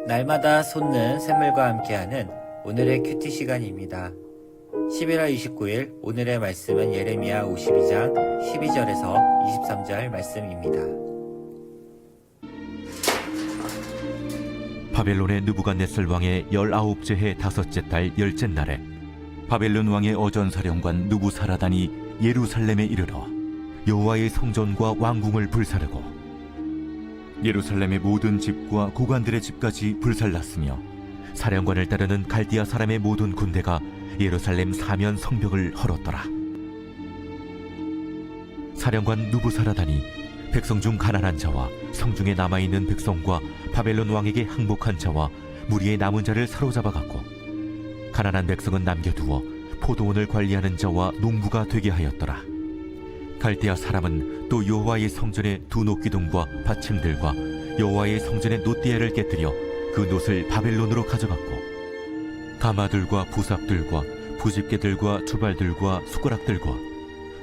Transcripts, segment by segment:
날마다 솟는 샘물과 함께하는 오늘의 큐티 시간입니다. 11월 29일 오늘의 말씀은 예레미야 52장 12절에서 23절 말씀입니다. 바벨론의 느부갓네살 왕의 19째 해 5째 달 10째 날에 바벨론 왕의 어전사령관 느부사라단이 예루살렘에 이르러 여호와의 성전과 왕궁을 불사르고 예루살렘의 모든 집과 고관들의 집까지 불살랐으며 사령관을 따르는 갈디아 사람의 모든 군대가 예루살렘 사면 성벽을 헐었더라. 사령관 느부사라단이 백성 중 가난한 자와 성중에 남아있는 백성과 바벨론 왕에게 항복한 자와 무리의 남은 자를 사로잡아갔고 가난한 백성은 남겨두어 포도원을 관리하는 자와 농부가 되게 하였더라. 갈대아 사람은 또 여호와의 성전의 두 놋기둥과 받침들과 여호와의 성전의 놋대야를 깨뜨려 그 놋을 바벨론으로 가져갔고 가마들과 부삽들과 부집게들과 주발들과 숟가락들과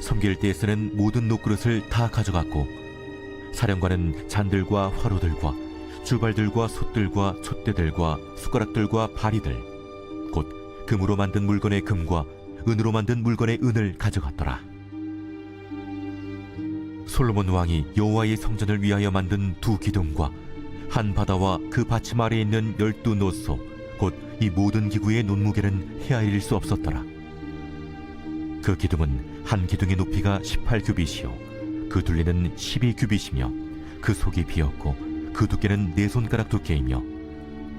섬길 때에 쓰는 모든 놋그릇을 다 가져갔고 사령관은 잔들과 화로들과 주발들과 솥들과 촛대들과 숟가락들과 바리들 곧 금으로 만든 물건의 금과 은으로 만든 물건의 은을 가져갔더라. 솔로몬 왕이 여호와의 성전을 위하여 만든 두 기둥과 한 바다와 그 받침 아래에 있는 12놋소 곧 이 모든 기구의 논무게는 헤아릴 수 없었더라. 그 기둥은 한 기둥의 높이가 18규빗이요 그 둘레는 12규빗이며 그 속이 비었고 그 두께는 4손가락 두께이며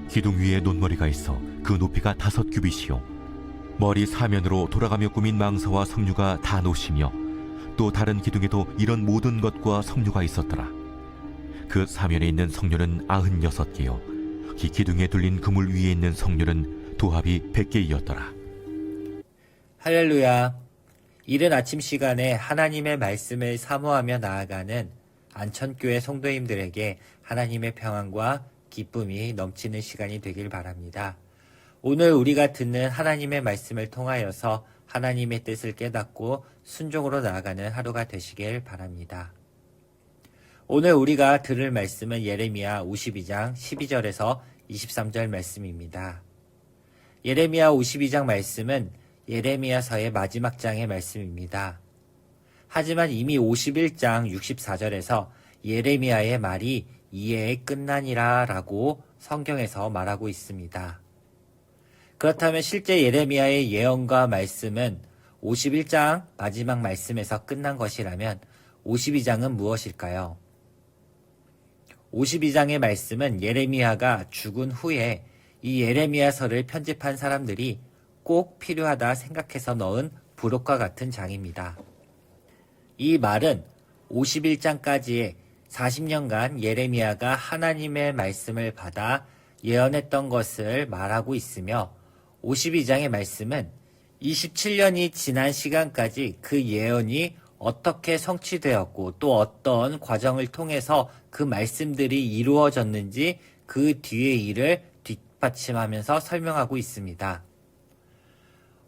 기둥 위에 논머리가 있어 그 높이가 5규빗이요 머리 사면으로 돌아가며 꾸민 망사와 석류가 다 놋이며 또 다른 기둥에도 이런 모든 것과 석류가 있었더라. 그 사면에 있는 석류는 96개요 이 기둥에 둘린 그물 위에 있는 석류는 도합이 100개이었더라. 할렐루야. 이른 아침 시간에 하나님의 말씀을 사모하며 나아가는 안천교회 성도님들에게 하나님의 평안과 기쁨이 넘치는 시간이 되길 바랍니다. 오늘 우리가 듣는 하나님의 말씀을 통하여서 하나님의 뜻을 깨닫고 순종으로 나아가는 하루가 되시길 바랍니다. 오늘 우리가 들을 말씀은 예레미야 52장 12절에서 23절 말씀입니다. 예레미야 52장 말씀은 예레미야서의 마지막 장의 말씀입니다. 하지만 이미 51장 64절에서 예레미야의 말이 이에 끝나니라 라고 성경에서 말하고 있습니다. 그렇다면 실제 예레미야의 예언과 말씀은 51장 마지막 말씀에서 끝난 것이라면 52장은 무엇일까요? 52장의 말씀은 예레미야가 죽은 후에 이 예레미야서를 편집한 사람들이 꼭 필요하다 생각해서 넣은 부록과 같은 장입니다. 이 말은 51장까지의 40년간 예레미야가 하나님의 말씀을 받아 예언했던 것을 말하고 있으며 52장의 말씀은 27년이 지난 시간까지 그 예언이 어떻게 성취되었고 또 어떤 과정을 통해서 그 말씀들이 이루어졌는지 그 뒤의 일을 뒷받침하면서 설명하고 있습니다.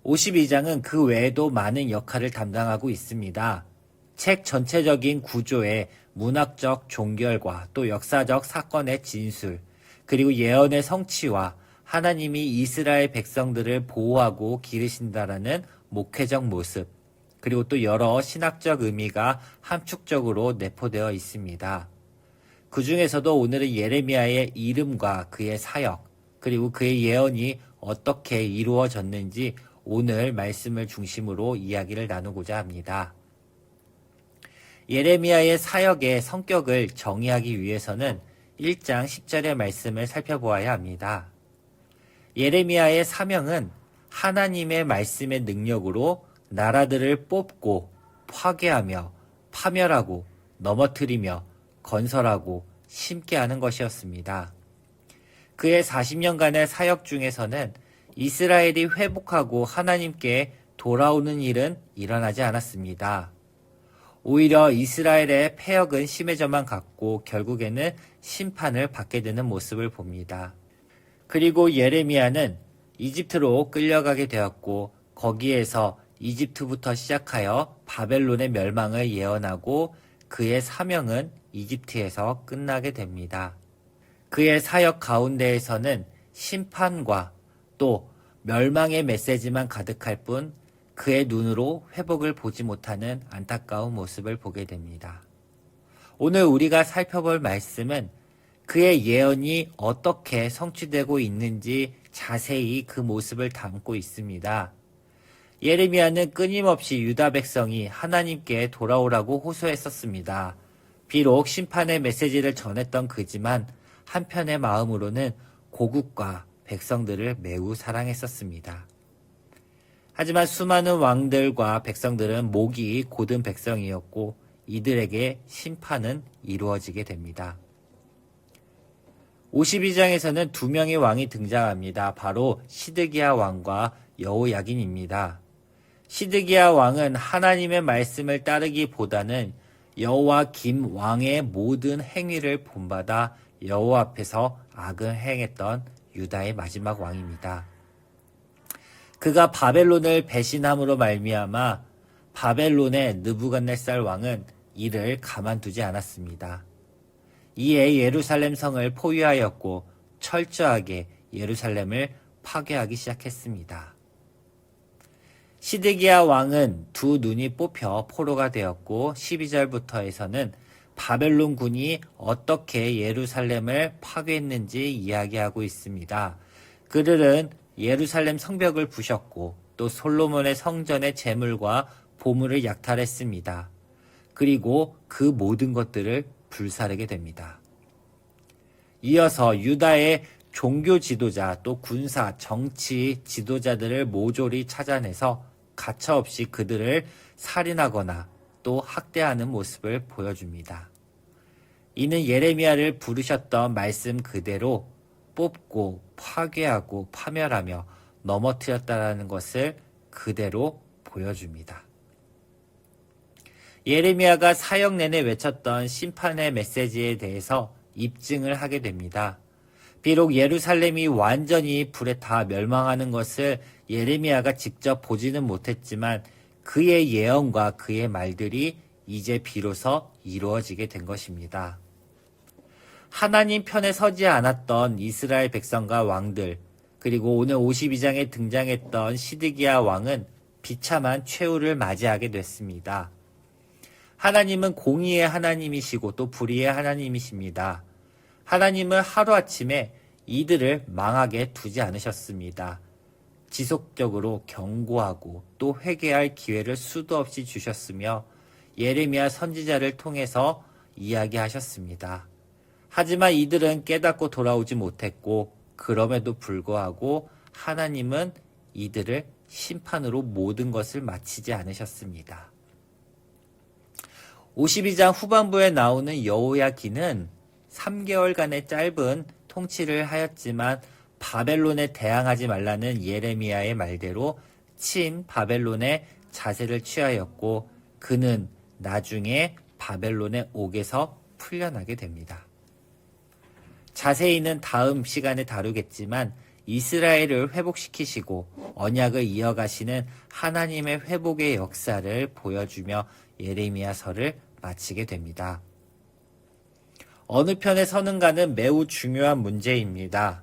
52장은 그 외에도 많은 역할을 담당하고 있습니다. 책 전체적인 구조의 문학적 종결과 또 역사적 사건의 진술, 그리고 예언의 성취와 하나님이 이스라엘 백성들을 보호하고 기르신다라는 목회적 모습, 그리고 또 여러 신학적 의미가 함축적으로 내포되어 있습니다. 그 중에서도 오늘은 예레미야의 이름과 그의 사역, 그리고 그의 예언이 어떻게 이루어졌는지 오늘 말씀을 중심으로 이야기를 나누고자 합니다. 예레미야의 사역의 성격을 정의하기 위해서는 1장 10절의 말씀을 살펴보아야 합니다. 예레미야의 사명은 하나님의 말씀의 능력으로 나라들을 뽑고 파괴하며 파멸하고 넘어뜨리며 건설하고 심게 하는 것이었습니다. 그의 40년간의 사역 중에서는 이스라엘이 회복하고 하나님께 돌아오는 일은 일어나지 않았습니다. 오히려 이스라엘의 패역은 심해져만 갔고 결국에는 심판을 받게 되는 모습을 봅니다. 그리고 예레미야는 이집트로 끌려가게 되었고 거기에서 이집트부터 시작하여 바벨론의 멸망을 예언하고 그의 사명은 이집트에서 끝나게 됩니다. 그의 사역 가운데에서는 심판과 또 멸망의 메시지만 가득할 뿐 그의 눈으로 회복을 보지 못하는 안타까운 모습을 보게 됩니다. 오늘 우리가 살펴볼 말씀은 그의 예언이 어떻게 성취되고 있는지 자세히 그 모습을 담고 있습니다. 예레미야는 끊임없이 유다 백성이 하나님께 돌아오라고 호소했었습니다. 비록 심판의 메시지를 전했던 그지만 한편의 마음으로는 고국과 백성들을 매우 사랑했었습니다. 하지만 수많은 왕들과 백성들은 목이 곧은 백성이었고 이들에게 심판은 이루어지게 됩니다. 52장에서는 두 명의 왕이 등장합니다. 바로 시드기야 왕과 여호야긴입니다. 시드기야 왕은 하나님의 말씀을 따르기보다는 여호야김 왕의 모든 행위를 본받아 여호와 앞에서 악을 행했던 유다의 마지막 왕입니다. 그가 바벨론을 배신함으로 말미암아 바벨론의 느부갓네살 왕은 이를 가만두지 않았습니다. 이에 예루살렘 성을 포위하였고 철저하게 예루살렘을 파괴하기 시작했습니다. 시드기야 왕은 두 눈이 뽑혀 포로가 되었고 12절부터에서는 바벨론 군이 어떻게 예루살렘을 파괴했는지 이야기하고 있습니다. 그들은 예루살렘 성벽을 부셨고 또 솔로몬의 성전의 재물과 보물을 약탈했습니다. 그리고 그 모든 것들을 불사르게 됩니다. 이어서 유다의 종교 지도자 또 군사, 정치 지도자들을 모조리 찾아내서 가차없이 그들을 살인하거나 또 학대하는 모습을 보여줍니다. 이는 예레미야를 부르셨던 말씀 그대로 뽑고 파괴하고 파멸하며 넘어뜨렸다는 것을 그대로 보여줍니다. 예레미야가 사역 내내 외쳤던 심판의 메시지에 대해서 입증을 하게 됩니다. 비록 예루살렘이 완전히 불에 다 멸망하는 것을 예레미야가 직접 보지는 못했지만 그의 예언과 그의 말들이 이제 비로소 이루어지게 된 것입니다. 하나님 편에 서지 않았던 이스라엘 백성과 왕들, 그리고 오늘 52장에 등장했던 시드기야 왕은 비참한 최후를 맞이하게 됐습니다. 하나님은 공의의 하나님이시고 또 불의의 하나님이십니다. 하나님은 하루아침에 이들을 망하게 두지 않으셨습니다. 지속적으로 경고하고 또 회개할 기회를 수도 없이 주셨으며 예레미야 선지자를 통해서 이야기하셨습니다. 하지만 이들은 깨닫고 돌아오지 못했고 그럼에도 불구하고 하나님은 이들을 심판으로 모든 것을 마치지 않으셨습니다. 52장 후반부에 나오는 여호야긴은 3개월간의 짧은 통치를 하였지만 바벨론에 대항하지 말라는 예레미야의 말대로 친 바벨론의 자세를 취하였고 그는 나중에 바벨론의 옥에서 풀려나게 됩니다. 자세히는 다음 시간에 다루겠지만 이스라엘을 회복시키시고 언약을 이어가시는 하나님의 회복의 역사를 보여주며 예레미야서를 마치게 됩니다. 어느 편에 서는가는 매우 중요한 문제입니다.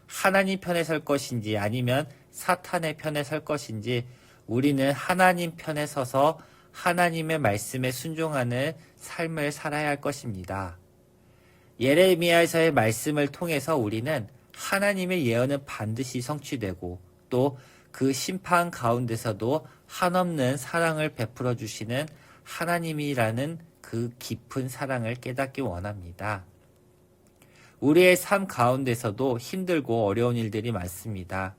하나님 편에 설 것인지 아니면 사탄의 편에 설 것인지 우리는 하나님 편에 서서 하나님의 말씀에 순종하는 삶을 살아야 할 것입니다. 예레미야에서의 말씀을 통해서 우리는 하나님의 예언은 반드시 성취되고 또 그 심판 가운데서도 한없는 사랑을 베풀어 주시는 하나님이라는 그 깊은 사랑을 깨닫기 원합니다. 우리의 삶 가운데서도 힘들고 어려운 일들이 많습니다.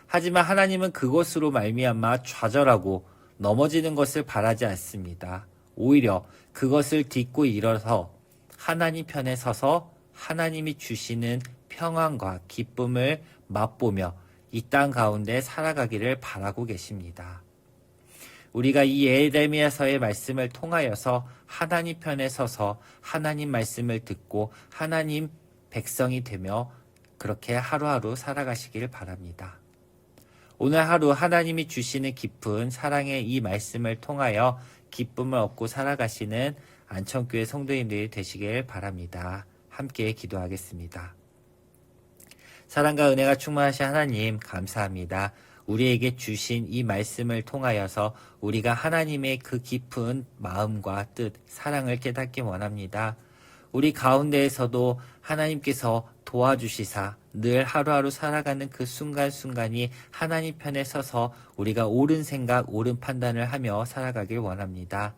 하지만 하나님은 그것으로 말미암아 좌절하고 넘어지는 것을 바라지 않습니다. 오히려 그것을 딛고 일어서 하나님 편에 서서 하나님이 주시는 평안과 기쁨을 맛보며 이 땅 가운데 살아가기를 바라고 계십니다. 우리가 이 예레미야서의 말씀을 통하여서 하나님 편에 서서 하나님 말씀을 듣고 하나님 백성이 되며 그렇게 하루하루 살아가시길 바랍니다. 오늘 하루 하나님이 주시는 깊은 사랑의 이 말씀을 통하여 기쁨을 얻고 살아가시는 안천교회 성도님들이 되시길 바랍니다. 함께 기도하겠습니다. 사랑과 은혜가 충만하신 하나님 감사합니다. 우리에게 주신 이 말씀을 통하여서 우리가 하나님의 그 깊은 마음과 뜻, 사랑을 깨닫기 원합니다. 우리 가운데에서도 하나님께서 도와주시사 늘 하루하루 살아가는 그 순간순간이 하나님 편에 서서 우리가 옳은 생각, 옳은 판단을 하며 살아가길 원합니다.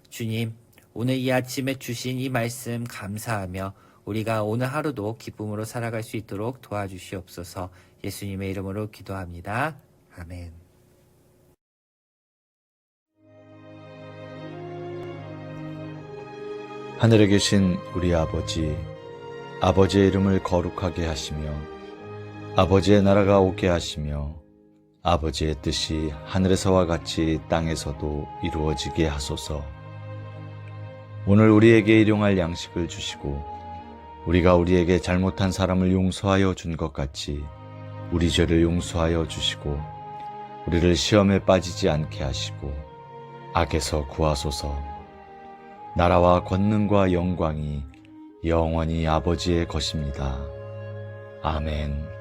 주님, 오늘 이 아침에 주신 이 말씀 감사하며 우리가 오늘 하루도 기쁨으로 살아갈 수 있도록 도와주시옵소서. 예수님의 이름으로 기도합니다. 아멘. 하늘에 계신 우리 아버지, 아버지의 이름을 거룩하게 하시며 아버지의 나라가 오게 하시며 아버지의 뜻이 하늘에서와 같이 땅에서도 이루어지게 하소서. 오늘 우리에게 일용할 양식을 주시고 우리가 우리에게 잘못한 사람을 용서하여 준 것 같이 우리 죄를 용서하여 주시고 우리를 시험에 빠지지 않게 하시고 악에서 구하소서. 나라와 권능과 영광이 영원히 아버지의 것입니다. 아멘.